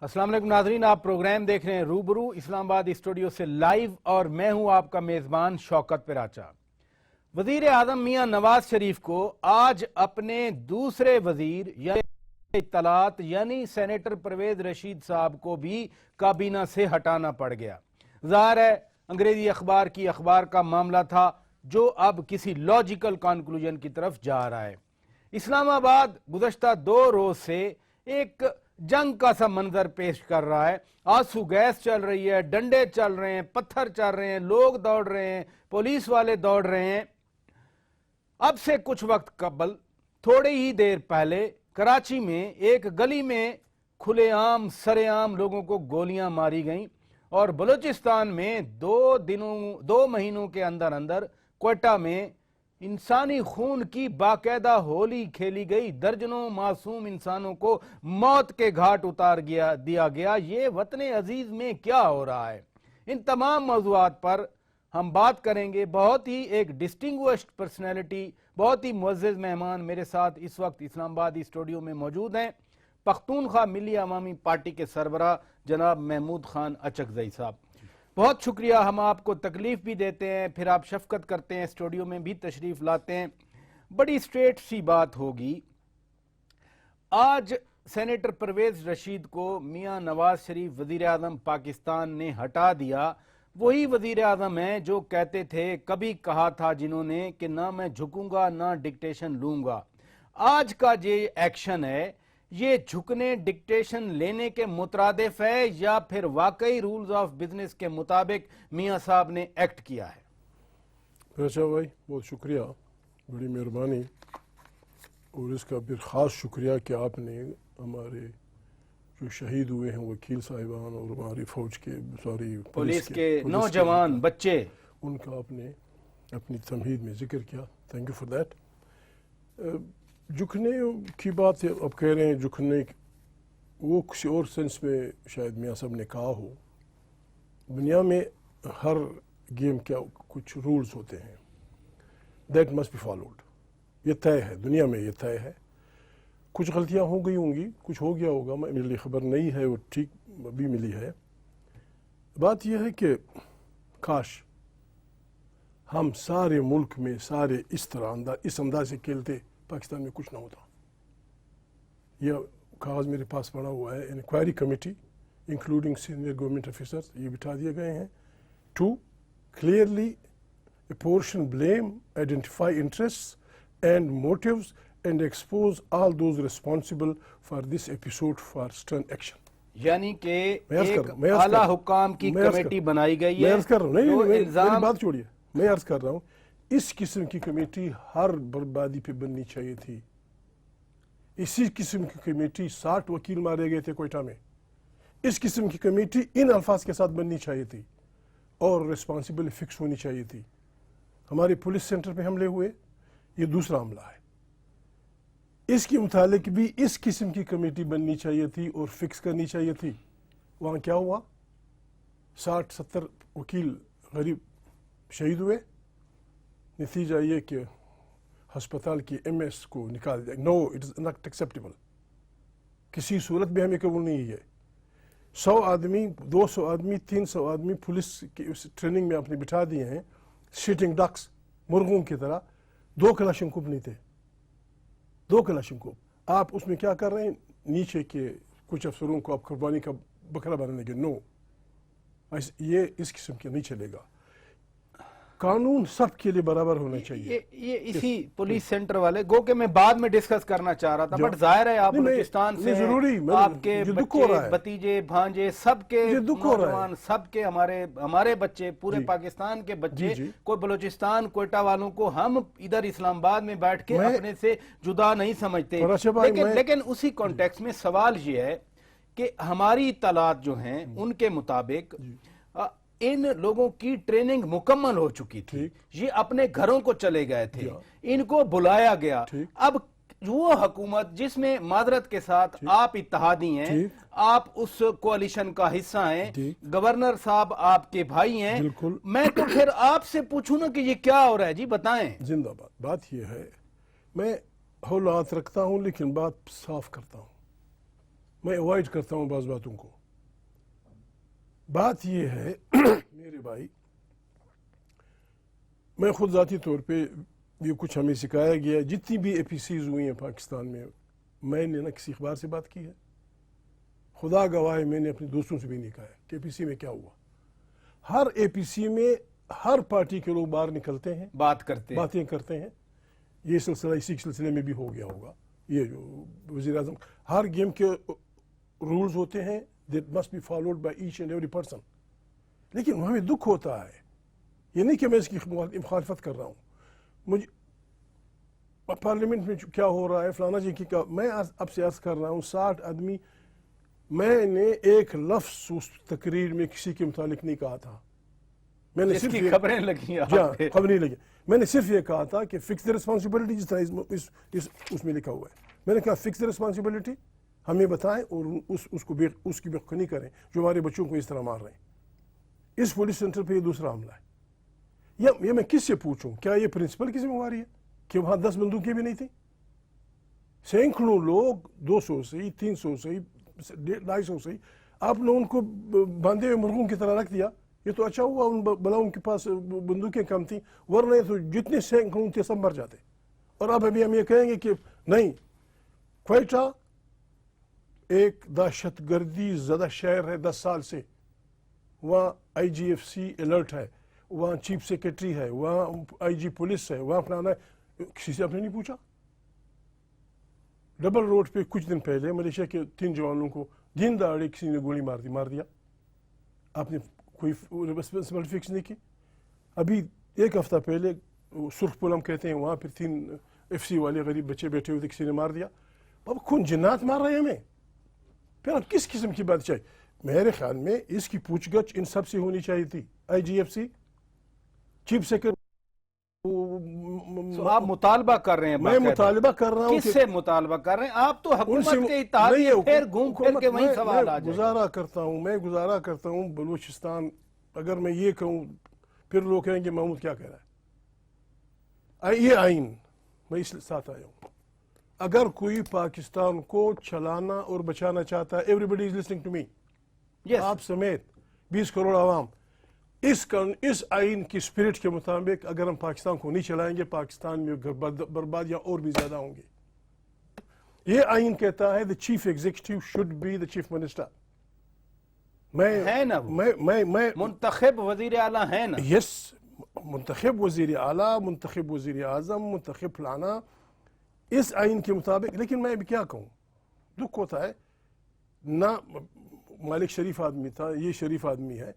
अस्सलाम वालेकुम नाज़रीन, आप प्रोग्राम देख रहे हैं रूबरू इस्लामाबाद स्टूडियो से लाइव और मैं हूं आपका मेज़बान शौकत पिराचा। वज़ीर आज़म मियां नवाज शरीफ को आज अपने दूसरे वज़ीर यानी इत्तलात यानी सेनेटर परवेज रशीद साहब को भी काबीना से हटाना पड़ गया। ज़ाहिर है अंग्रेज़ी अखबार की अखबार का मामला था जो अब किसी लॉजिकल कंक्लूजन की तरफ जा रहा है। इस्लामाबाद गुज़श्ता 2 रोज से एक जंग का सा मंजर पेश कर रहा है। आंसू गैस चल रही है, डंडे चल रहे हैं, पत्थर चल रहे हैं, लोग दौड़ रहे हैं, पुलिस वाले दौड़ रहे हैं। अब से कुछ वक्त कबल थोड़ी ही देर पहले कराची में एक गली में खुलेआम सरेआम लोगों को गोलियां मारी गईं और बलूचिस्तान में 2 महीनों के अंदर अंदर क्वेटा में इंसानी खून की बाकायदा होली खेली गई। दर्जनों मासूम इंसानों को मौत के घाट उतार दिया गया। ये वतन अजीज में क्या हो रहा है, इन तमाम मौज़ूआत पर हम बात करेंगे। बहुत ही एक डिस्टिंग्विश्ड पर्सनैलिटी, बहुत ही मुअज़्ज़ज़ मेहमान मेरे साथ इस वक्त इस्लामाबाद स्टूडियो में मौजूद हैं। पख्तूनख्वा मिली अवामी पार्टी के सरबराह जनाब महमूद खान अचकज़ई साहब, बहुत शुक्रिया। हम आपको तकलीफ भी देते हैं, फिर आप शफकत करते हैं, स्टूडियो में भी तशरीफ लाते हैं। बड़ी स्ट्रेट सी बात होगी, आज सेनेटर परवेज रशीद को मियां नवाज शरीफ वजीर आज़म पाकिस्तान ने हटा दिया। वही वजीर आज़म हैं जो कहते थे, कभी कहा था जिन्होंने कि ना मैं झुकूंगा ना डिक्टेशन लूंगा। आज का जो एक्शन है ये झुकने डिक्टेशन लेने के मुतरादिफ है या फिर वाकई रूल्स ऑफ बिजनेस के मुताबिक मियां साहब ने एक्ट किया है? अच्छा भाई, बहुत शुक्रिया, बड़ी मेहरबानी। और इसका फिर ख़ास शुक्रिया कि आपने हमारे जो शहीद हुए हैं वकील साहिबान और हमारी फौज के पुलिस के नौजवान बच्चे, उनका आपने अपनी तमहीद में जिक्र किया। Thank you for that. झुकने की बात है, अब कह रहे हैं झुकने, वो किसी और सेंस में शायद मियाँ साहब ने कहा हो। दुनिया में हर गेम क्या कुछ रूल्स होते हैं, दैट मस्ट बी फॉलोड। ये तय है, दुनिया में ये तय है। कुछ गलतियां हो गई होंगी, कुछ हो गया होगा, मेरे लिए खबर नहीं है, वो ठीक भी मिली है। बात यह है कि काश हम सारे मुल्क में सारे इस अंदाज से खेलते, पाकिस्तान में कुछ ना होता। यह कागज़ मेरे पास पड़ा हुआ है, inquiry committee including senior government officers ये बिठा दिए गए हैं to clearly apportion blame, identify interests and motives and expose all those responsible for this episode for stern action. यानी कि एक आला हुकाम की कमेटी बनाई गई है। मैं अर्ज कर रहा हूँ, नहीं मेरी बात छोड़िए, मैं अर्ज कर रहा हूँ इस किस्म की कमेटी हर बर्बादी पे बननी चाहिए थी। इसी किस्म की कमेटी 60 वकील मारे गए थे कोयटा में, इस किस्म की कमेटी इन अल्फाज के साथ बननी चाहिए थी और रिस्पॉन्सिबल फिक्स होनी चाहिए थी। हमारे पुलिस सेंटर पे हमले हुए, ये दूसरा हमला है, इसके मुतालिक भी इस किस्म की कमेटी बननी चाहिए थी और फिक्स करनी चाहिए थी। वहाँ क्या हुआ, 60-70 वकील गरीब शहीद हुए। नतीजा ये कि हस्पताल की MS को निकाल दिया। No, it is not acceptable, किसी सूरत में हमें कबूल नहीं है। 100 आदमी, 200 आदमी, 300 आदमी पुलिस की उस ट्रेनिंग में आपने बिठा दिए हैं, शीटिंग डक्स, मुर्गों की तरह। 2 कलाशनकोव नहीं थे, 2 कलाशनकोव। आप उसमें क्या कर रहे हैं, नीचे के कुछ अफसरों को आप कुर्बानी का बकरा बनाने। नो, ये इस किस्म के नहीं चलेगा। कानून सबके लिए बराबर होना चाहिए। ये इसी पुलिस सेंटर वाले गो के मैं बाद में डिस्कस करना चाह रहा था, बट जाहिर है आप बलूचिस्तान से आपके बच्चे, भतीजे, भांजे, सबके नौजवान, सबके हमारे बच्चे, पूरे पाकिस्तान के बच्चे, कोई बलूचिस्तान कोयटा वालों को हम इधर इस्लामाबाद में बैठ के अपने से जुदा नहीं समझते। लेकिन उसी कॉन्टेक्स्ट में सवाल ये है कि हमारी इत्तलात जो हैं उनके मुताबिक इन लोगों की ट्रेनिंग मुकम्मल हो चुकी थी, ये अपने घरों को चले गए थे, इनको बुलाया गया। अब वो हुकूमत जिसमें मादरत के साथ आप इत्तेहादी हैं, आप उस कोalition का हिस्सा हैं, गवर्नर साहब आपके भाई हैं, मैं तो फिर आपसे पूछूं ना कि ये क्या हो रहा है जी, बताएं। जिंदाबाद। बात ये है, मैं हौलात रखता हूं लेकिन बात साफ करता हूं। मैं अवॉइड करता हूँ बाज़ बातों को। बात ये है मेरे भाई, मैं खुद ज़ाती तौर पे ये कुछ हमें सिखाया गया, जितनी भी APCs हुई हैं पाकिस्तान में, मैंने ना किसी अखबार से बात की है, खुदा गवाह है मैंने अपने दोस्तों से भी नहीं कहा है कि APC में क्या हुआ। हर APC में हर पार्टी के लोग बाहर निकलते हैं, बातें करते हैं। ये सिलसिला इसी सिलसिले में भी हो गया होगा। ये जो वज़ीर आज़म, हर गेम के रूल्स होते हैं, that must be followed by each and every person. लेकिन हमें दुख होता है, ये नहीं कि मैं इसकी मुखालफत कर रहा हूँ, मुझे पार्लियामेंट में क्या हो रहा है फलाना जी की क्या, मैं अब से अर्ज कर रहा हूँ 60 आदमी, मैंने एक लफ्ज़ उस तकरीर में किसी के मुतालिक नहीं कहा था। मैंने सिर्फ खबरें लगी, खबर नहीं लगी, मैंने सिर्फ ये कहा था कि फिक्स द रिस्पॉन्सिबिलिटी, जिस तरह उसमें लिखा हुआ है। मैंने कहा फिक्स द रिस्पॉन्सिबिलिटी, हमें बताएं और उसकी बेखुनी करें जो हमारे बच्चों को इस तरह मार रहे हैं। इस पुलिस सेंटर पे ये दूसरा हमला है। ये मैं किससे पूछूं, क्या ये प्रिंसिपल की जिम्मेवारी है कि वहां 10 बंदूकें भी नहीं थी? सैकड़ों लोग, 200 से 300 से 250 से, आपने उनको बांधे हुए मुर्गों की तरह रख दिया। ये तो अच्छा हुआ उन बलाओं के पास बंदूकें कम थी, वरना तो जितने सैकड़ों थे सब मर जाते। और अब अभी हम ये कहेंगे कि नहीं, क्वेटा एक दहशतगर्दी ज़दा शहर है 10 साल से, वहाँ IGFC अलर्ट है, वहाँ चीफ सेक्रेटरी है, वहाँ IG पुलिस है, वहाँ फलाना है। किसी से आपने नहीं पूछा? डबल रोड पे कुछ दिन पहले मलेशिया के 3 जवानों को दिन दहाड़े किसी ने गोली मार दिया। आपने कोई रिस्पॉन्सिबिलिटी फिक्स नहीं की। अभी एक हफ्ता पहले सुर्खपुर हम कहते हैं, वहाँ फिर 3 FC वाले गरीब बच्चे बैठे हुए थे, किसी ने मार दिया। अब खून जिन्नात मार रहे हैं हमें, फिर अब किस किस्म की बात चाहिए? मेरे ख्याल में इसकी पूछगछ इन सब से होनी चाहिए थी। IGFC चीफ सेक्रेटरी, आप मुतालबा कर रहे हैं? मैं मुतालबा कर रहा हूँ। किससे मुतालबा कर रहे हैं? आप तो हुकूमत के इत्तेहाद में फिर घूम फिर के वही सवाल आ जाए। मैं गुजारा करता हूँ बलूचिस्तान, अगर मैं ये कहूँ फिर लोग कहेंगे महमूद क्या कह रहा है। ये आइन मैं इस साथ आया हूँ, अगर कोई पाकिस्तान को चलाना और बचाना चाहता है, everybody is listening to me, आप समेत 20 करोड़ आवाम, इस आइन की स्पिरिट के मुताबिक अगर हम पाकिस्तान को नहीं चलाएंगे, पाकिस्तान में बर्बादियां और भी ज्यादा होंगी। ये आइन कहता है the chief executive should be the chief minister. है ना, मैं मुंतखब वजीर आला है ना। यस, मुंतखब वजीर आला, मुंतखब वजीर आजम, मुंतखब फलाना, इस आइन के मुताबिक। लेकिन मैं अभी क्या कहूँ, दुख होता है ना। मालिक शरीफ आदमी था, ये शरीफ आदमी है।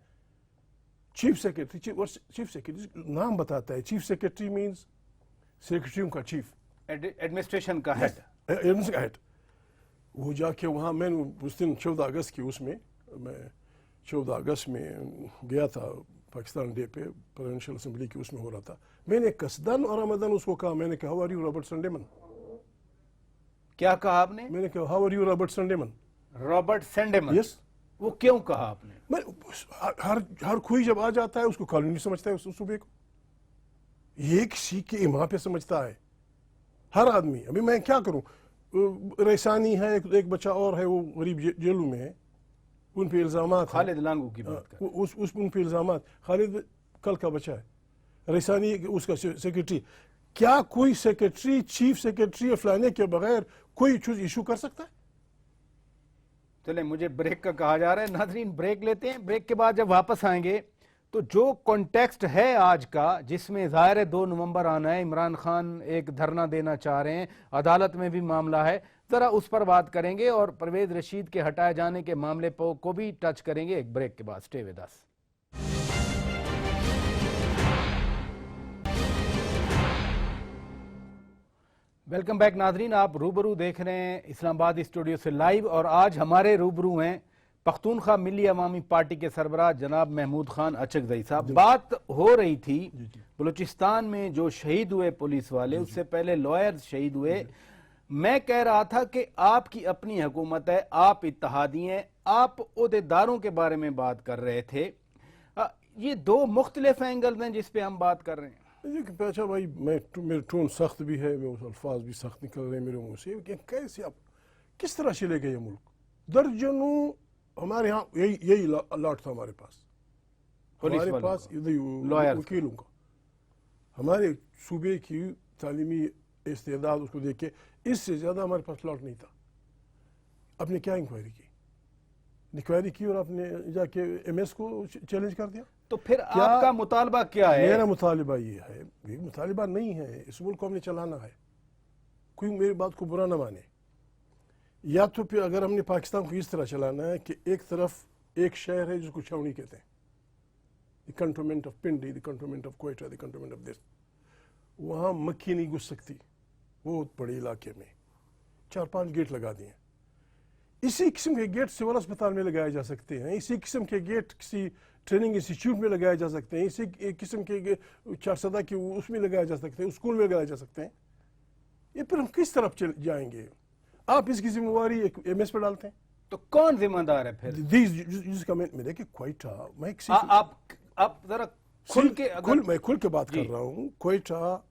चीफ सेक्रेटरी, चीफ सेक्रेटरी नाम बताता है, चीफ सेक्रेटरी मींस सेक्रेटरियों का चीफ, एडमिनिस्ट्रेशन का हेड। वो जाके वहाँ, मैं उस दिन 14 अगस्त की उसमें, मैं 14 अगस्त में गया था पाकिस्तान डे पे, प्रेसिडेंशियल असेंबली की उसमें हो रहा था। मैंने कसदन और आमदन उसको कहा, मैंने कहा how are you Robert Sandeman. क्या कहा आपने? मैंने कहा how are you Robert Sandeman. Robert Sandeman? Yes. वो क्यों कहा आपने? मैं हर कोई जब आ जाता है उसको कॉलोनी समझता है, उस सूबे को ये किसी के इमाम पे समझता है हर आदमी। अभी मैं क्या करूं, रेसानी है, एक बच्चा और है, वो गरीब जेलों में है, उन पे इल्जामात, खालिद लांगू की बात कर, उन पे इल्जामात। खालिद कल का बच्चा है, रेसानी उसका सेक्रेटरी। क्या कोई सेक्रेटरी, चीफ सेक्रेटरी फलाने के बगैर कोई चीज इशू कर सकता है? चले, मुझे ब्रेक का कहा जा रहा है। नाज़रीन, ब्रेक लेते हैं। ब्रेक के बाद जब वापस आएंगे तो जो कॉन्टेक्स्ट है आज का, जिसमें ज़ाहिर है 2 नवंबर आना है, इमरान खान एक धरना देना चाह रहे हैं, अदालत में भी मामला है, ज़रा उस पर बात करेंगे और परवेज रशीद के हटाए जाने के मामले को भी टच करेंगे एक ब्रेक के बाद। Stay with us. Welcome back नाजरीन, आप रूबरू देख रहे हैं इस्लामाबाद स्टूडियो से लाइव, और आज हमारे रूबरू हैं पख्तूनख्वा मिली अवामी पार्टी के सरबराह जनाब महमूद खान अचकज़ई साहब। बात हो रही थी बलूचिस्तान में जो शहीद हुए पुलिस वाले, उससे पहले लॉयर्स शहीद हुए। मैं कह रहा था कि आपकी अपनी हुकूमत है, आप इत्तेहादी हैं, आप ओहदेदारों के बारे में बात कर रहे थे। ये 2 मुख्तलिफ एंगल्स हैं जिस पे हम बात कर रहे हैं। अच्छा भाई, मेरे टोन सख्त भी है, मेरे अल्फाज भी सख्त निकल रहे हैं मेरे मुंह से। कैसे आप किस तरह चले गए मुल्क? दर्जनों हमारे यहाँ यही लॉट था हमारे पास वकीलों का। हमारे सूबे की तालीमी इस्तेदाद उसको देख के इससे ज़्यादा हमारे पास लॉट नहीं था। आपने क्या इंक्वायरी की और आपने जाके एमएस को चैलेंज कर दिया। तो फिर आपका मुतालबा क्या है? मेरा मुतालबा ये है, ये मुतालबा नहीं है, इस मुल्क को हमने चलाना है, कोई मेरी बात को बुरा ना माने। या तो फिर अगर हमने पाकिस्तान को इस तरह चलाना है कि एक तरफ एक शहर है जिसको छावनी कहते हैं, the cantonment of Pindi, the cantonment of Quetta, the cantonment of this, वहाँ मक्खी नहीं घुस सकती बहुत बड़े इलाके में, 4-5 गेट लगा दिए। इसी किस्म के गेट सिविल अस्पताल में लगाए जा सकते हैं, इसी किस्म के गेट किसी ट्रेनिंग इंस्टीट्यूट में लगाए जा सकते हैं, इसी किस्म के चारसदा की उसमें लगाए जा सकते हैं, स्कूल में लगाए जा सकते हैं। ये फिर हम किस तरफ जाएंगे? आप इसकी जिम्मेवारी एक एमएस पर डालते हैं, तो कौन जिम्मेदार है फिर? जिस कमेंट में कि क्वेटा, मैं आप जरा मैं खुल के बात कर रहा हूँ। क्वेटा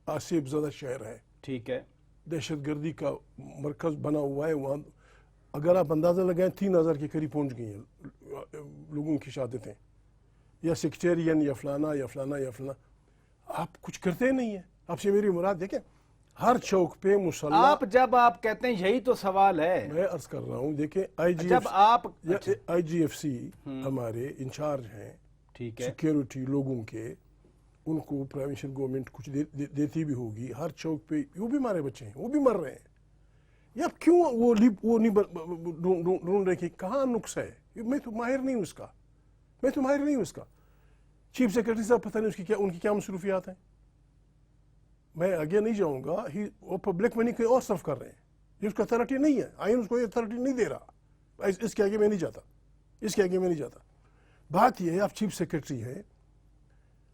आसिफ ज़दा शहर है, ठीक है, दहशतगर्दी का मरकज बना हुआ है। वहाँ अगर आप अंदाज़ा लगाएं 3000 के करीब पहुँच गई हैं लोगों की शहादतें, या सेक्टेरियन या फलाना या फलाना या फलाना। आप कुछ करते नहीं है। आपसे मेरी मुराद देखें, हर चौक पे मुसल्ला। जब आप कहते हैं यही तो सवाल है, मैं अर्ज कर रहा हूँ। देखें IGFC हमारे इंचार्ज हैं, ठीक है, सिक्योरिटी लोगों के, उनको प्रोविंशियल गवर्नमेंट कुछ देती भी होगी। हर चौक पे वो भी हमारे बच्चे हैं, वो भी मर रहे हैं। या क्यों वो नहीं ढूंढ रहे कि कहाँ नुक्स है? मैं तो माहिर नहीं हूँ उसका, चीफ सेक्रेटरी साहब पता नहीं उनकी क्या मसरूफियात हैं। मैं आगे नहीं जाऊंगा। वो पब्लिक मनी कोई और सर्व कर रहे हैं, ये उसका अथॉरिटी नहीं है, आइन उसको अथॉरिटी नहीं दे रहा। इसके आगे मैं नहीं जाता। बात यह है, आप चीफ सेक्रेटरी हैं,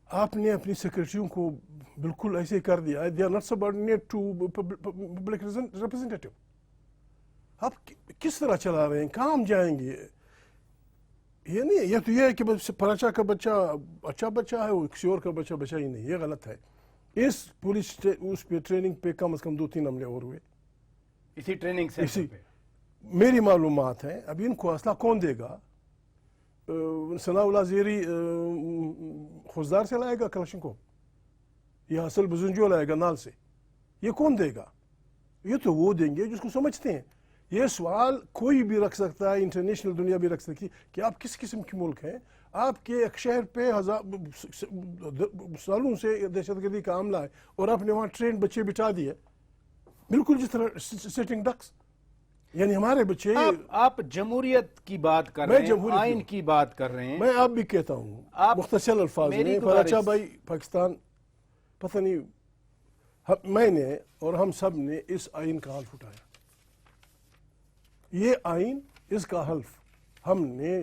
आपने अपनी सेक्रेटरियों को बिल्कुल ऐसे कर दिया है, they are not subordinate to public representative. आप किस तरह चला रहे हैं? कहाँ हम जाएंगे? ये नहीं है, ये तो ये है कि पराचा का बच्चा अच्छा बच्चा है, वो किसी और का बच्चा ही नहीं, ये गलत है। इस पुलिस उस पे ट्रेनिंग पे कम से कम 2-3 हमले और हुए इसी ट्रेनिंग से पे। मेरी मालूमात है। अभी इनको असला कौन देगा? सनाउल्लाह ज़ेरी खुजदार से लाएगा कलशनकोव, या असल बुजुर्जो लाएगा नाल से? ये कौन देगा? ये तो वो देंगे जिसको समझते हैं। ये सवाल कोई भी रख सकता है, इंटरनेशनल दुनिया भी रख सकती है कि आप किस किस्म की मुल्क हैं। आपके एक शहर पे सालों से दहशतगर्दी का हमला है और आपने वहाँ ट्रेन बच्चे बिठा दिए, बिल्कुल जिस तरह सिटिंग डक्स। यानी हमारे बच्चे। आप जमहूरियत की बात कर रहे हैं, आइन की बात कर रहे हैं। मैं आप भी कहता हूँ मुख्तसर अल्फाज में, फराचा भाई पाकिस्तान पता नहीं, मैंने और हम सब ने इस आइन का हल्फ उठाया। ये आइन, इसका हल्फ हमने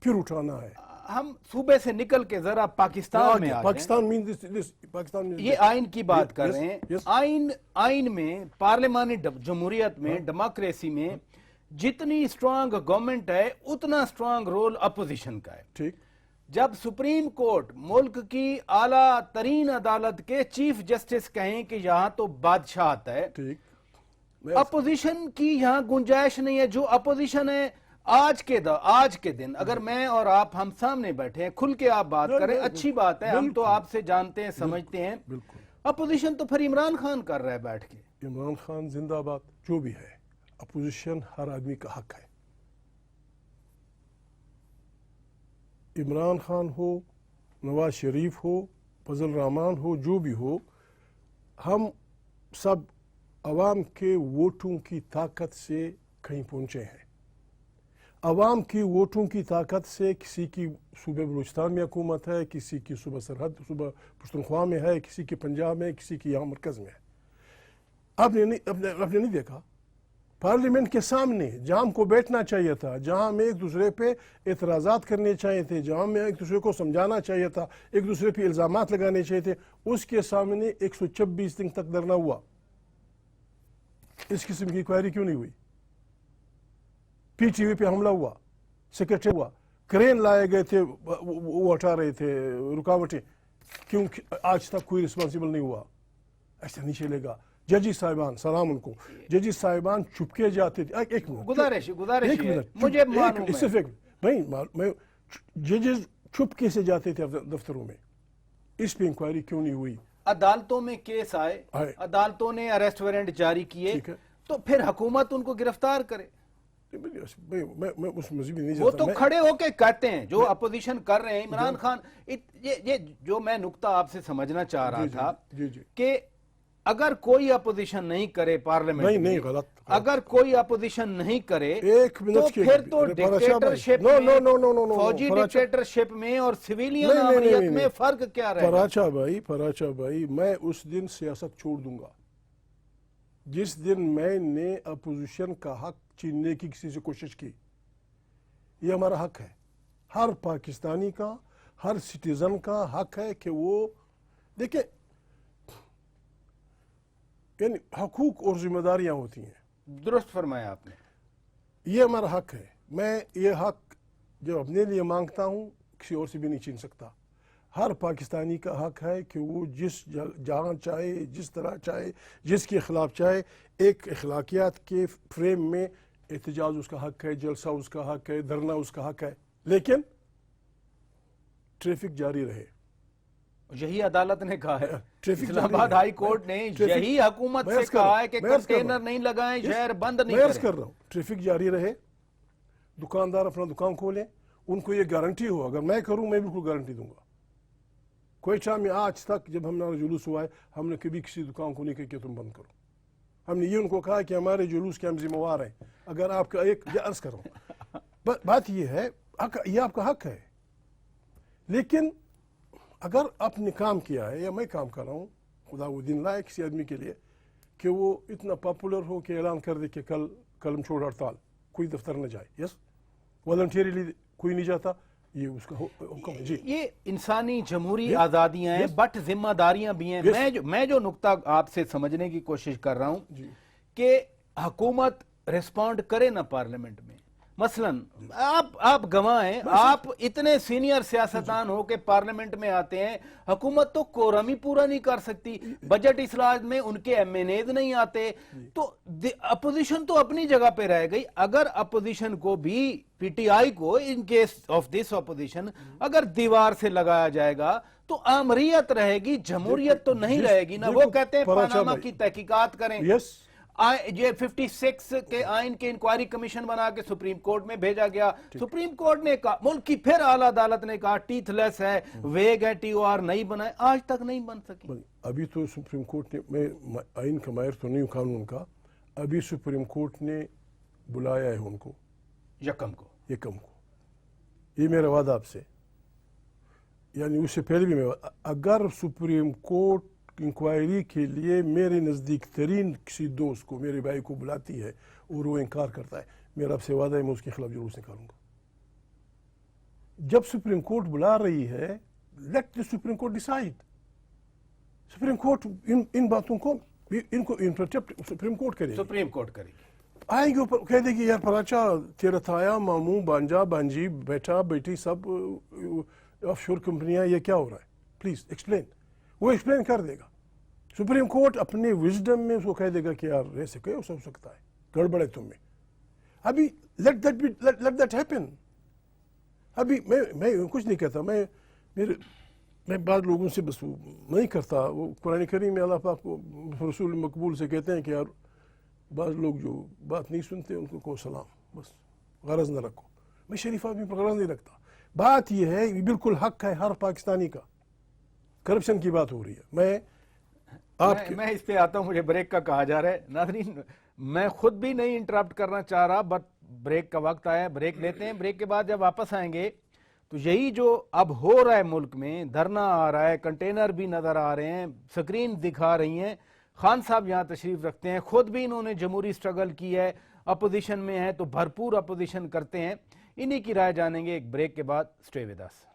फिर उठाना है। हम सूबे से निकल के जरा पाकिस्तान में पाकिस्तान ये आइन की बात कर रहे हैं। आइन में, पार्लिमानी जमहूरियत में, डेमोक्रेसी में जितनी स्ट्रांग गवर्नमेंट है उतना स्ट्रांग रोल अपोजिशन का है। ठीक, जब सुप्रीम कोर्ट मुल्क की आला तरीन अदालत के चीफ जस्टिस कहें कि यहां तो बादशाहत है, ठीक, अपोजिशन की यहां गुंजाइश नहीं है। जो अपोजिशन है आज के दिन अगर मैं और आप हम सामने बैठे हैं, खुल के आप बात करें, अच्छी बात है, हम तो आपसे जानते हैं, समझते हैं। अपोजिशन तो फिर इमरान खान कर रहा है बैठ के। इमरान खान जिंदाबाद, जो भी है, अपोजिशन हर आदमी का हक है। इमरान खान हो, नवाज शरीफ हो, फजल रहमान हो, जो भी हो, हम सब अवाम के वोटों की ताकत से कहीं पहुंचे हैं। अवाम की वोटों की ताकत से किसी की सूबे बलूचिस्तान में हुकूमत है, किसी की सूबा सरहद सूबा पश्तूनख्वा में है, किसी की पंजाब में, किसी की यहाँ मरकज़ में है। आपने नहीं देखा पार्लियामेंट के सामने जहाँ हमको बैठना चाहिए था, जहाँ हमें एक दूसरे पे एतराज़ात करने चाहिए थे, जहाँ हमें एक दूसरे को समझाना चाहिए था, एक दूसरे पे इल्ज़ामात लगाने चाहिए थे, उसके सामने 126 दिन तक धरना हुआ। इस किस्म की इंक्वायरी क्यों नहीं हुई? PTV पे हमला हुआ, सेक्रेटरी हुआ, क्रेन लाए गए थे, वो हटा रहे थे रुकावटें, क्यों आज तक कोई रिस्पॉन्सिबल नहीं हुआ? ऐसा नहीं चलेगा। जजी साहिबान सलाम उनको, जजी साहिबान चुपके जाते थे। एक मिनट गुजारिश एक है, मिनट मुझे मालूम है। सिर्फ एक मैं जजेस चुपके से जाते थे दफ्तरों में। इस पे इंक्वायरी क्यों नहीं हुई? अदालतों में केस आए, अदालतों ने अरेस्ट वारंट जारी किए, तो फिर हुकूमत उनको गिरफ्तार करे। मैं उस मजीद नहीं वो जाता। तो खड़े होके कहते हैं जो अपोजिशन कर रहे हैं इमरान खान। ये जो मैं नुक्ता आपसे समझना चाह रहा था कि अगर कोई अपोजिशन नहीं करे पार्लियामेंट नहीं गलत, अगर कोई अपोजिशन नहीं करे एक मिनट तो फिर तो डिक्टेटरशिप में, फौजी डिक्टेटरशिप में और सिविलियन अमरीत में फर्क क्या रहेगा? फराचा भाई, मैं उस दिन सियासत छोड़ दूंगा जिस दिन मैंने अपोजिशन का हक छीनने की किसी से कोशिश की। ये हमारा हक है, हर पाकिस्तानी का, हर सिटीजन का हक है कि वो देखे, यानी हकूक और जिम्मेदारियां होती हैं। दुरुस्त फरमाया आपने। ये हमारा हक है। मैं ये हक जो अपने लिए मांगता हूँ किसी और से भी नहीं छीन सकता। हर पाकिस्तानी का हक है कि वो जिस जहाँ चाहे, जिस तरह चाहे, जिसके खिलाफ चाहे, एक अखलाकियात के फ्रेम में एहतजाज उसका हक है, जलसा उसका हक है, धरना उसका हक है, लेकिन ट्रैफिक जारी रहे। यही अदालत ने कहा है, इस्लामाबाद हाई कोर्ट ने यही हुकूमत से कहा है कि कंटेनर नहीं लगाएं, शहर बंद नहीं करें। कर रहा हूँ ट्रैफिक जारी रहे, दुकानदार अपना दुकान खोलें, उनको ये गारंटी हो। अगर मैं करूँ मैं बिल्कुल गारंटी दूंगा। क्वेटा में आज तक जब हमारा जुलूस हुआ है, हमने कभी किसी दुकान को नहीं कहा कि तुम बंद करो। हमने ये उनको कहा कि हमारे जुलूस के हम जिम्मेवार हैं। अगर आपका एक अर्ज कर रहा हूँ, बात ये है, ये आपका हक है, लेकिन अगर आपने काम किया है या मैं काम कर रहा हूँ, खुदा वो दिन लाए किसी आदमी के लिए कि वो इतना पॉपुलर हो कि ऐलान कर दे कि कल कलम छोड़ हड़ताल, कोई दफ्तर न जाए। यस, वॉलंटियरली कोई नहीं जाता, ये उसका हुक्म है। जी, ये इंसानी जमहूरी आज़ादियाँ हैं, बट जिम्मेदारियां भी हैं। मैं जो नुक्ता आपसे समझने की कोशिश कर रहा हूँ कि हुकूमत रिस्पॉन्ड करे ना पार्लियामेंट में। मसलन आप गवाह हैं, आप इतने सीनियर सियासतदान हो के पार्लियामेंट में आते हैं, हुकूमत तो कोरम ही पूरा नहीं कर सकती, बजट इस्लाह में उनके एमएनएज नहीं आते, तो अपोजिशन तो अपनी जगह पे रह गई। अगर अपोजिशन को भी, पीटीआई को, in case of this opposition, अगर दीवार से लगाया जाएगा तो आमरीयत रहेगी, जमहूरियत तो नहीं रहेगी ना। वो कहते हैं पनामा की तहकीकात करें, ये 56 के आइन के इंक्वायरी कमीशन बना के सुप्रीम कोर्ट में भेजा गया। सुप्रीम कोर्ट ने कहा, मुल्क की फिर आला अदालत ने कहा टीथलेस है, वेग है, टीओआर नहीं बनाए, आज तक नहीं बन सकी। अभी तो सुप्रीम कोर्ट ने, मैं आइन का माहिर तो नहीं हूँ कानून का, अभी सुप्रीम कोर्ट ने बुलाया है उनको यकम को। ये मेरा वादा आपसे, यानी उससे पहले भी मैं, अगर सुप्रीम कोर्ट इंक्वायरी के लिए मेरे नज़दीक तरीन किसी दोस्त को, मेरे भाई को बुलाती है और वो इनकार करता है, मेरा आपसे वादा है मैं उसके खिलाफ जुलूस निकालूंगा। जब सुप्रीम कोर्ट बुला रही है, let the supreme court decide. Supreme court इन बातों को, इनको इंटरप्ट सुप्रीम कोर्ट करेगी। आएंगे ऊपर, कह देगी यार पराचा तेरा थाया, मामू, बांजा, बांजी, बेटा, बेटी, सब ऑफशोर कंपनियां, ये क्या हो रहा है, प्लीज एक्सप्लेन। वो एक्सप्लेन कर देगा। सुप्रीम कोर्ट अपने विजडम में उसको कह देगा कि यार ऐसे क्या हो सकता है, गड़बड़ है तुम में। अभी लेट दैट हैपन। अभी मैं कुछ नहीं कहता, मैं बाद लोगों से बस नहीं करता। वो कुरान करीम में अल्लाह पाक को रसूल मकबूल से कहते हैं कि यार बाद लोग जो बात नहीं सुनते उनको को सलाम, बस गरज न रखो। मैं शरीफ आदमी पर गरज नहीं रखता। बात यह है, बिल्कुल हक है हर पाकिस्तानी का। करप्शन की बात हो रही है, मैं इस पे आता हूं, मुझे ब्रेक का कहा जा रहा है। नाज़रीन, मैं खुद भी नहीं इंटरप्ट करना चाह रहा, बट ब्रेक का वक्त आया, ब्रेक लेते हैं। ब्रेक के बाद जब वापस आएंगे तो यही जो अब हो रहा है मुल्क में, धरना आ रहा है, कंटेनर भी नजर आ रहे हैं, स्क्रीन दिखा रही हैं। खान साहब यहाँ तशरीफ रखते हैं, खुद भी इन्होंने जमहूरी स्ट्रगल की है, अपोजिशन में है तो भरपूर अपोजिशन करते हैं। इन्हीं की राय जानेंगे एक ब्रेक के बाद। Stay with us.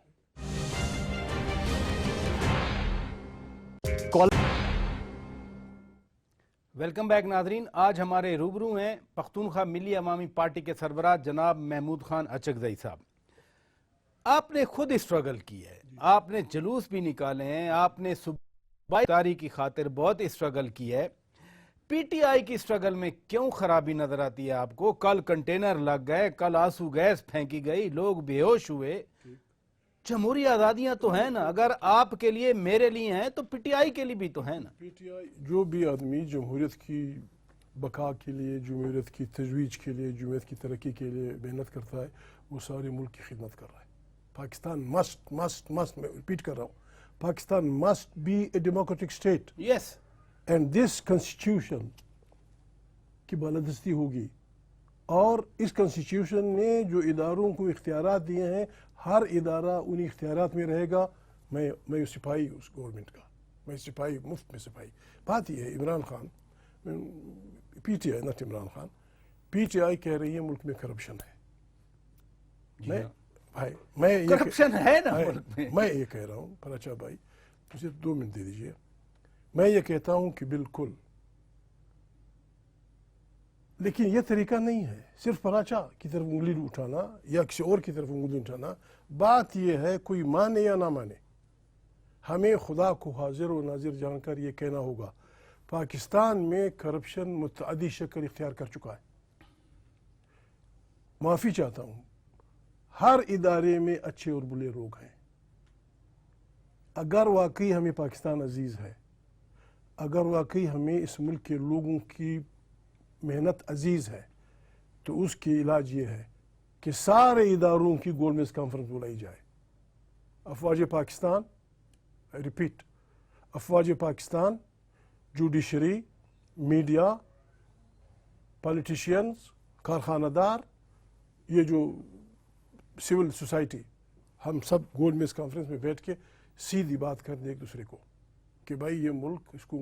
Welcome back नाजरीन। आज हमारे रूबरू हैं पख्तूनख्वा मिली अवामी पार्टी के सरबराह जनाब महमूद खान अचकजई साहब। आपने खुद स्ट्रगल की है, आपने जुलूस भी निकाले हैं, आपने सूबाई की खातिर बहुत स्ट्रगल की है। پی ٹی آئی کی سٹرگل میں کیوں خرابی نظر آتی ہے آپ کو؟ کل کنٹینر لگ گئے، کل آنسو گیس پھینکی گئی، لوگ بے ہوش ہوئے. جمہوری آزادیاں تو ہیں نا، اگر آپ کے لیے میرے لیے ہیں تو پی ٹی آئی کے لیے بھی تو ہیں نا. پی ٹی آئی جو بھی آدمی جمہوریت کی بقا کے لیے، جمہوریت کی تجویز کے لیے، جمہوریت کی ترقی کے لیے محنت کرتا ہے، وہ سارے ملک کی خدمت کر رہا ہے. پاکستان مسٹ میں ریپیٹ کر رہا ہوں، Pakistan must be a democratic state. Yes. And this constitution کی بالادستی ہوگی، اور اس کانسٹیٹیوشن نے جو اداروں کو اختیارات دیے ہیں، ہر ادارہ انہی اختیارات میں رہے گا. میں سپاہی اس گورنمنٹ کا، میں سپاہی، مفت میں سپاہی. بات یہ ہے Imran Khan, P T I not Imran Khan, P T I کہہ رہی ہے ملک میں کرپشن ہے. میں کرپشن ہے نا ملک میں. میں یہ کہہ رہا ہوں پراچا بھائی، مجھے 2 منٹ دے دیجیے. میں یہ کہتا ہوں کہ بالکل، لیکن یہ طریقہ نہیں ہے صرف پراچا کی طرف انگلی اٹھانا یا کسی اور کی طرف انگلی اٹھانا. بات یہ ہے کوئی مانے یا نہ مانے، ہمیں خدا کو حاضر و ناظر جان کر یہ کہنا ہوگا پاکستان میں کرپشن متعدی شکل اختیار کر چکا ہے. معافی چاہتا ہوں، ہر ادارے میں اچھے اور برے لوگ ہیں. اگر واقعی ہمیں پاکستان عزیز ہے، اگر واقعی ہمیں اس ملک کے لوگوں کی محنت عزیز ہے، تو اس کی علاج یہ ہے کہ سارے اداروں کی گول میز کانفرنس بلائی جائے. افواج پاکستان، ریپیٹ، افواج پاکستان، جوڈیشری، میڈیا، پالیٹیشینز، کارخانہ دار، یہ جو سول سوسائٹی، ہم سب گول میز کانفرنس میں بیٹھ کے سیدھی بات کر دیں ایک دوسرے کو کہ بھائی یہ ملک اس کو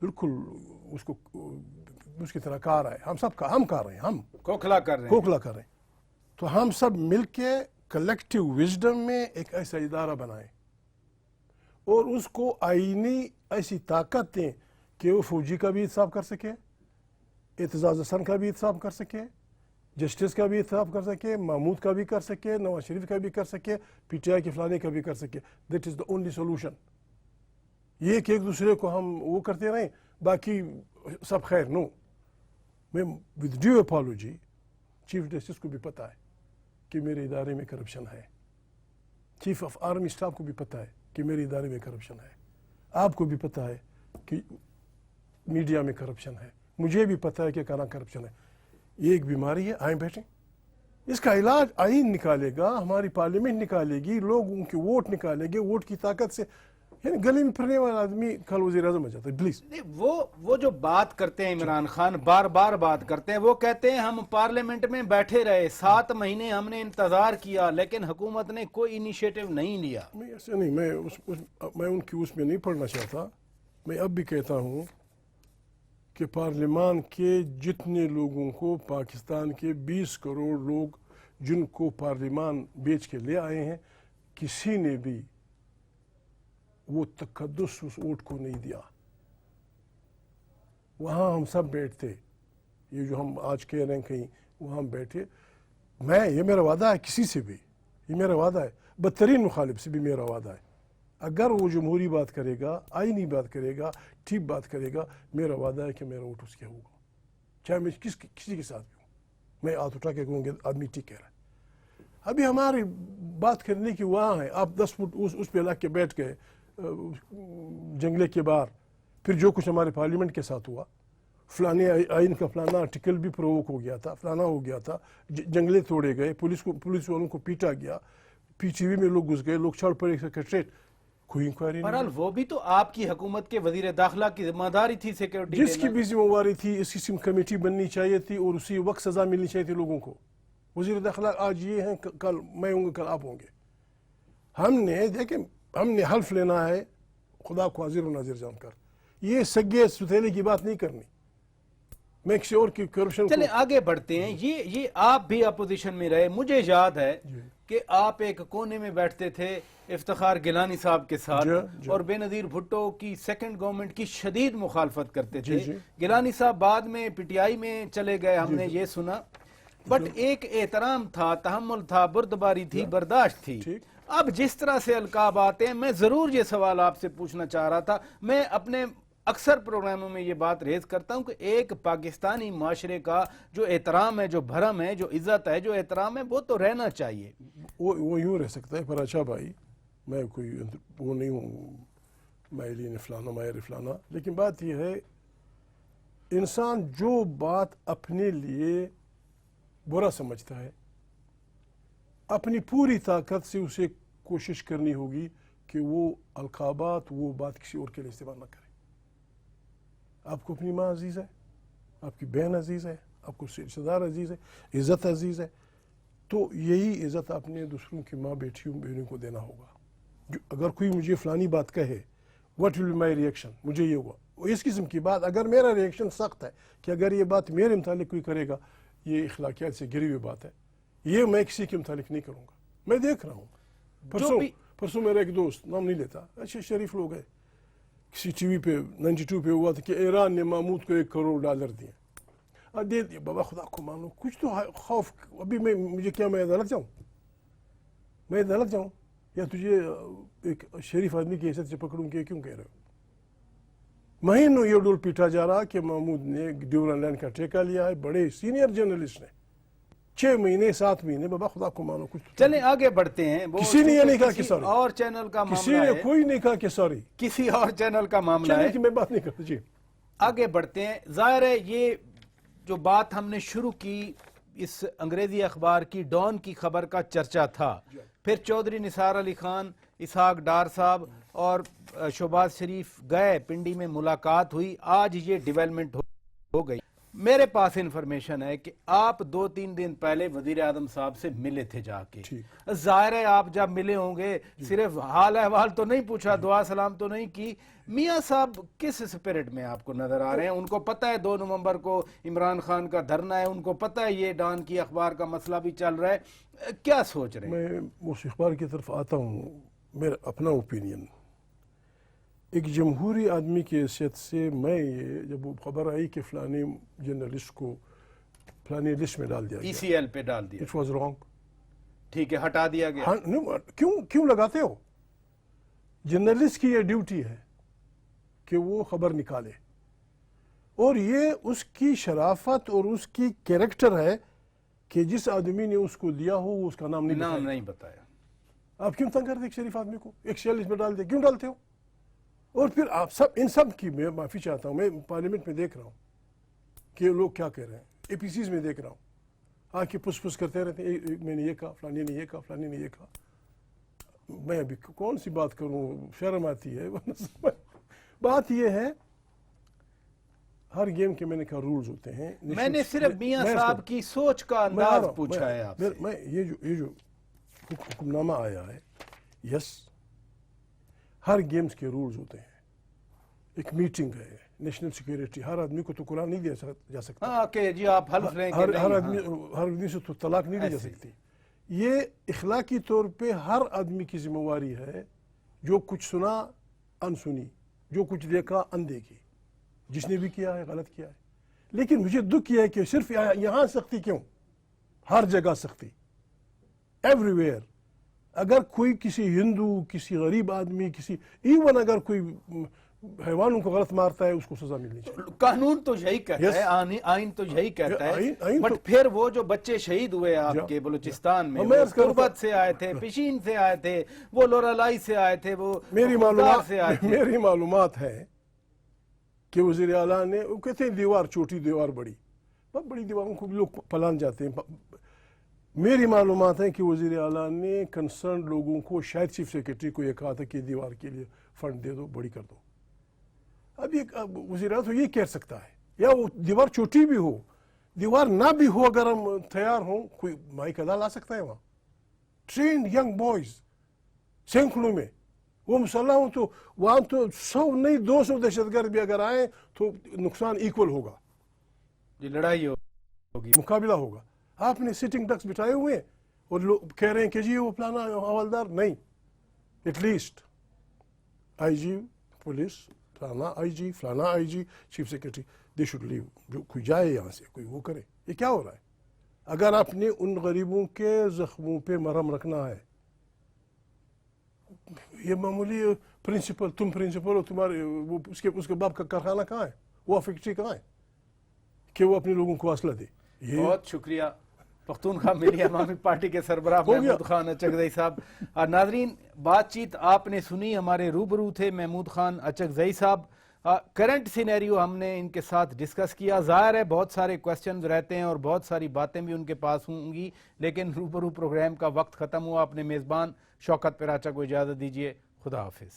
بالکل اس کی طرح کار ہے. ہم کر رہے ہیں، ہم کھوکھلا کر رہے ہیں. کھوکھلا کر رہے ہیں. تو ہم سب مل کے کلیکٹیو وزڈم میں ایک ایسا ادارہ بنائیں اور اس کو آئینی ایسی طاقت دیں کہ وہ فوجی کا بھی احتساب کر سکے، اعتزاز حسن کا بھی احتساب کر سکے، جسٹس کا بھی احتساب کر سکے، محمود کا بھی کر سکے، نواز شریف کا بھی کر سکے، پی ٹی آئی کے فلانے کا بھی کر سکے. That is the only solution. یہ کہ ایک دوسرے کو ہم وہ کرتے رہیں باقی سب خیر. نو، میں with due apology, chief justice کو بھی پتہ ہے کہ میرے ادارے میں کرپشن ہے، چیف آف آرمی اسٹاف کو بھی پتہ ہے کہ میرے ادارے میں کرپشن ہے، آپ کو بھی پتہ ہے کہ میڈیا میں کرپشن ہے، مجھے بھی پتہ ہے کہ کہاں کرپشن ہے. یہ ایک بیماری ہے، آئیں بیٹھیں. اس کا علاج آئین نکالے گا، ہماری پارلیمنٹ نکالے گی، لوگ ان کے ووٹ نکالیں گے. ووٹ کی طاقت سے، یعنی گلی میں پھرنے والا آدمی کل وزیر اعظم بن جاتا ہے. پلیز، وہ جو بات کرتے ہیں عمران خان، بار بار بات کرتے ہیں، وہ کہتے ہیں ہم پارلیمنٹ میں بیٹھے رہے 7 مہینے، ہم نے انتظار کیا لیکن حکومت نے کوئی انیشیٹو نہیں لیا. میں ایسے نہیں، میں ان کی اس میں نہیں پڑھنا چاہتا. میں اب بھی کہتا ہوں کہ پارلیمان کے جتنے لوگوں کو، پاکستان کے 20 کروڑ لوگ جن کو پارلیمان بیچ کے لے آئے ہیں، کسی نے بھی وہ تقدس اس ووٹ کو نہیں دیا. وہاں ہم سب بیٹھتے، یہ جو ہم آج کہہ رہے ہیں کہیں، وہاں ہم بیٹھے. یہ میرا وعدہ ہے کسی سے بھی، یہ میرا وعدہ ہے، بدترین مخالف سے بھی میرا وعدہ ہے. اگر وہ جمہوری بات کرے گا، آئینی بات کرے گا، ٹھیک بات کرے گا، میرا وعدہ ہے کہ میرا ووٹ اس کے ہوگا، چاہے میں کسی کے ساتھ بھی ہوں. میں ہاتھ اٹھا کے کہوں گا آدمی ٹھیک کہہ رہا ہے. ابھی ہماری بات کرنے کی وہاں ہے، آپ 10 فٹ اس پہ لگ کے بیٹھ گئے جنگلے کے باہر. پھر جو کچھ ہمارے پارلیمنٹ کے ساتھ ہوا، فلانے آئین کا فلانا آرٹیکل بھی پرووک ہو گیا تھا، فلانا ہو گیا تھا، جنگلے توڑے گئے، پولیس والوں کو پیٹا گیا، پی ٹی وی میں لوگ گھس گئے، لوگ چھڑ پڑے سیکریٹریٹ. کوئی انکوائری نہیں. بہرحال وہ بھی تو آپ کی حکومت کے وزیر داخلہ کی ذمہ داری تھی سیکورٹی. جس کی بھی ذمہ داری تھی، اس قسم کمیٹی بننی چاہیے تھی اور اسی وقت سزا ملنی چاہیے تھی لوگوں کو. وزیر داخلہ آج یہ ہیں، کل میں ہوں گا، کل آپ ہوں گے. ہم نے حلف لینا ہے خدا کو حاضر و ناظر جان کر. یہ سگے ستیلے کی بات نہیں کرنی. میں کسی اور کی کرپشن. چلیں آگے بڑھتے ہیں. یہ آپ بھی اپوزیشن میں رہے، مجھے یاد ہے کہ آپ ایک کونے میں بیٹھتے تھے افتخار گیلانی صاحب کے ساتھ، اور بے نظیر بھٹو کی سیکنڈ گورنمنٹ کی شدید مخالفت کرتے تھے. گیلانی صاحب بعد میں پی ٹی آئی میں چلے گئے، ہم نے یہ سنا. بٹ ایک احترام تھا، تحمل تھا، بردباری تھی، برداشت تھی. اب جس طرح سے القاب آتے ہیں، میں ضرور یہ سوال آپ سے پوچھنا چاہ رہا تھا. میں اکثر پروگراموں میں یہ بات ریز کرتا ہوں کہ ایک پاکستانی معاشرے کا جو احترام ہے، جو بھرم ہے، جو عزت ہے، جو احترام ہے، وہ تو رہنا چاہیے. وہ یوں رہ سکتا ہے. پر اچھا بھائی میں کوئی وہ نہیں ہوں مائلین فلانا مائر فلانا، لیکن بات یہ ہے انسان جو بات اپنے لیے برا سمجھتا ہے اپنی پوری طاقت سے اسے کوشش کرنی ہوگی کہ وہ القابات وہ بات کسی اور کے لیے استعمال نہ کرے. آپ کو اپنی ماں عزیز ہے، آپ کی بہن عزیز ہے، آپ کو رشتہ دار عزیز ہے، عزت عزیز ہے، تو یہی عزت آپ نے دوسروں کی ماں بیٹیوں بہنوں کو دینا ہوگا. اگر کوئی مجھے فلانی بات کہے what will be my reaction, مجھے یہ ہوا اس قسم کی بات، اگر میرا ریئیکشن سخت ہے کہ اگر یہ بات میرے متعلق کوئی کرے گا یہ اخلاقیات سے گری ہوئی بات ہے، یہ میں کسی کے متعلق نہیں کروں گا. میں دیکھ رہا ہوں پرسوں میرا ایک دوست، نام نہیں لیتا، اچھے شریف لوگ ہیں، کسی ٹی وی پہ 92 پہ ہوا تھا کہ ایران نے محمود کو $1 کروڑ دیے. دے دیے بابا خدا کو مانو، کچھ تو خوف. ابھی مجھے کیا میں عدالت جاؤں یا تجھے ایک شریف آدمی کی حیثیت سے پکڑوں کہ کیوں کہہ رہے ہو؟ مہینوں یہ ڈول پیٹا جا رہا کہ محمود نے ڈیورن لینڈ کا ٹھیکہ لیا ہے، بڑے سینئر جرنلسٹ نے، 6 مہینے 7 مہینے. بابا خدا کو مانو کچھ. چلیں آگے بڑھتے ہیں. کسی نے یہ نہیں کہا کہ سوری، اور چینل کا کسی معاملہ نے ہے، کوئی نہیں کہا کہ سوری، کسی اور چینل کا معاملہ ہے. کہ میں بات نہیں کرتا. جی آگے بڑھتے ہیں. ظاہر ہے یہ جو بات ہم نے شروع کی اس انگریزی اخبار کی ڈان کی خبر کا چرچا تھا، پھر چودھری نثار علی خان، اسحاق ڈار صاحب اور شہباز شریف گئے، پنڈی میں ملاقات ہوئی، آج یہ ڈیولپمنٹ ہو گئی. میرے پاس انفارمیشن ہے کہ آپ 2-3 دن پہلے وزیر اعظم صاحب سے ملے تھے جا کے. ظاہر ہے آپ جب ملے ہوں گے صرف حال احوال تو نہیں پوچھا، دعا سلام تو نہیں کی. میاں صاحب کس اسپرٹ میں آپ کو نظر آ رہے ہیں؟ ان کو پتہ ہے 2 نومبر کو عمران خان کا دھرنا ہے، ان کو پتہ ہے یہ ڈان کی اخبار کا مسئلہ بھی چل رہا ہے، کیا سوچ رہے ہیں؟ میں اس اخبار کی طرف آتا ہوں. میرا اپنا اوپینین ایک جمہوری آدمی کی حیثیت سے، میں یہ جب وہ خبر آئی کہ فلانے جرنلسٹ کو فلانے لسٹ میں ڈال دیا گیا، ECL پہ ڈال دیا، اٹ واز رانگ. ٹھیک ہے، ہٹا دیا گیا. کیوں لگاتے ہو؟ جرنلسٹ کی یہ ڈیوٹی ہے کہ وہ خبر نکالے، اور یہ اس کی شرافت اور اس کی کیریکٹر ہے کہ جس آدمی نے اس کو دیا ہو وہ اس کا نام نہیں بتایا. آپ کیوں تنگ کرتے ایک شریف آدمی کو؟ ایک شیئر لسٹ میں ڈال دے، کیوں ڈالتے ہو؟ اور پھر آپ سب ان سب کی میں معافی چاہتا ہوں. میں پارلیمنٹ میں دیکھ رہا ہوں کہ لوگ کیا کہہ رہے ہیں، APCs میں دیکھ رہا ہوں آ کے پس پس کرتے رہتے ہیں، میں نے یہ کہا، فلانی نے یہ کہا، فلانی نے یہ کہا. میں ابھی کون سی بات کروں، شرم آتی ہے. بات یہ ہے ہر گیم کے میں نے کہا رولز ہوتے ہیں. میں نے صرف میاں صاحب کی سوچ کا انداز پوچھا ہے آپ سے. میں یہ جو حکم نامہ آیا ہے، یس ہر گیمز کے رولز ہوتے ہیں. ایک میٹنگ ہے، نیشنل سیکیورٹی، ہر آدمی کو تو قرآن نہیں دیا جا سکتا. ہاں کہ جی آپ حلف لیں کہ ہر آدمی سے تو طلاق نہیں دی جا سکتی. یہ اخلاقی طور پہ ہر آدمی کی ذمہ داری ہے، جو کچھ سنا انسنی، جو کچھ دیکھا اندیکھی، جس نے بھی کیا ہے غلط کیا ہے. لیکن مجھے دکھ یہ ہے کہ صرف یہاں سختی کیوں، ہر جگہ سختی، ایوری ویئر. اگر کوئی کسی ہندو، کسی غریب آدمی، کسی ایون اگر کوئی حیوانوں کو غلط مارتا ہے اس کو سزا ملنی چاہیے. قانون تو یہی کہتا ہے، آئین تو یہی کہتا ہے. بٹ پھر وہ جو بچے شہید ہوئے آپ کے بلوچستان میں، وہ تربت سے آئے تھے، پشین سے آئے تھے، وہ لورالائی سے آئے تھے، وہ خوددار سے آئے تھے. میری معلومات ہے کہ وزیر اعلیٰ نے، وہ کہتے ہیں دیوار چھوٹی دیوار بڑی، بہت بڑی دیواروں کو بھی لوگ پلان جاتے ہیں. میری معلومات ہے کہ وزیر اعلیٰ نے کنسرن لوگوں کو، شاید چیف سیکرٹری کو یہ کہا تھا کہ دیوار کے لیے فنڈ دے دو، بڑی کر دو. اب یہ وزیر اعلیٰ تو یہ کہہ سکتا ہے، یا وہ دیوار چھوٹی بھی ہو، دیوار نہ بھی ہو، اگر ہم تیار ہوں، کوئی مائک ادا لا سکتا ہے وہاں. ٹرینڈ ینگ بوائز سینکڑوں میں، وہ مسلح ہوں تو وہاں تو 100 نہیں 200 دہشت گرد بھی اگر آئیں تو نقصان ایکول ہوگا، یہ لڑائی ہوگی، مقابلہ ہوگا. آپ نے سٹنگ ڈکس بٹھائے ہوئے ہیں اور لوگ کہہ رہے ہیں کہ جی وہ فلانا حوالدار نہیں. At least I G police, فلانا آئی جی، فلانا I G, chief secretary, they should leave. جو کوئی جائے یہاں سے، کوئی وہ کرے. یہ کیا ہو رہا ہے؟ اگر آپ نے ان غریبوں کے زخموں پہ مرہم رکھنا ہے، ये मामूली प्रिंसिपल, तुम प्रिंसिपल हो, तुम्हारे वो उसके बाप का कारखाना कहाँ है, वो फैक्ट्री कहाँ है कि वो अपने लोगों को हौसला दे। ये बहुत शुक्रिया पख्तूनख्वा मिली अवामी पार्टी के सरबराह महमूद खान अचकजई साहब। नाजरीन, बातचीत आपने सुनी, हमारे रूबरू थे महमूद खान अचकजई साहब। करंट सिनेरियो हमने इनके साथ डिस्कस किया। ज़ाहिर है बहुत सारे क्वेश्चंस रहते हैं और बहुत सारी बातें भी उनके पास होंगी, लेकिन रूबरू प्रोग्राम का वक्त ख़त्म हुआ। अपने मेज़बान शौकत पिराचा को इजाज़त दीजिए। खुदा हाफिज़।